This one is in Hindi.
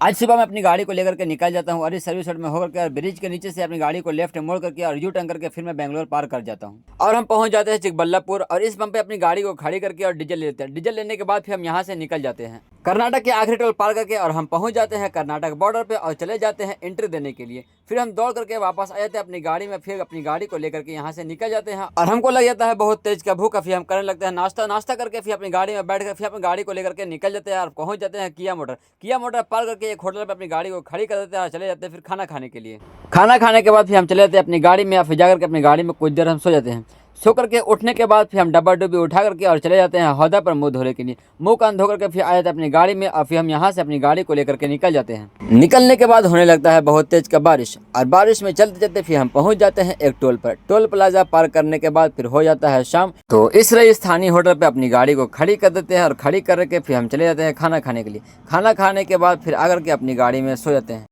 आज सुबह मैं अपनी गाड़ी को लेकर के निकल जाता हूँ और इस सर्विस रोड में होकर के और ब्रिज के नीचे से अपनी गाड़ी को लेफ्ट मोड़ करके और यू टर्न करके फिर मैं बेंगलोर पार कर जाता हूँ और हम पहुंच जाते हैं चिकबल्लापुर और इस पंप पे अपनी गाड़ी को खड़ी करके और डीजल लेते हैं। डीजल लेने के बाद फिर हम यहाँ से निकल जाते हैं कर्नाटक के आखिरी टोल पार करके और हम पहुंच जाते हैं कर्नाटक बॉर्डर पे और चले जाते हैं एंट्री देने के लिए। फिर हम दौड़ करके वापस आ जाते हैं अपनी गाड़ी में, फिर अपनी गाड़ी को लेकर के यहाँ से निकल जाते हैं और हमको लग जाता है बहुत तेज का भूख। फिर हम करने लगते हैं नाश्ता करके फिर अपनी गाड़ी में बैठ कर फिर अपनी गाड़ी को लेकर के निकल जाते हैं और पहुंच जाते हैं किया मोटर पार करके एक होटल पर अपनी गाड़ी को खड़ी कर देते हैं और चले जाते हैं फिर खाना खाने के लिए। खाना खाने के बाद फिर हम चले जाते हैं अपनी गाड़ी में, फिर जा करके अपनी गाड़ी में कुछ देर हम सो जाते हैं। सो करके उठने के बाद फिर हम डब्बा डुब्बी उठा करके और चले जाते हैं हौदा पर मुंह धोने के लिए। मुंह कान धो करके फिर आ जाते हैं अपनी गाड़ी में और फिर हम यहाँ से अपनी गाड़ी को लेकर के निकल जाते हैं। निकलने के बाद होने लगता है बहुत तेज का बारिश और बारिश में चलते चलते फिर हम पहुंच जाते हैं एक टोल पर। टोल प्लाजा पार करने के बाद फिर हो जाता है शाम, तो इस रही स्थानीय होटल पर अपनी गाड़ी को खड़ी कर देते हैं और खड़ी करके फिर हम चले जाते हैं खाना खाने के लिए। खाना खाने के बाद फिर आकर के अपनी गाड़ी में सो जाते हैं।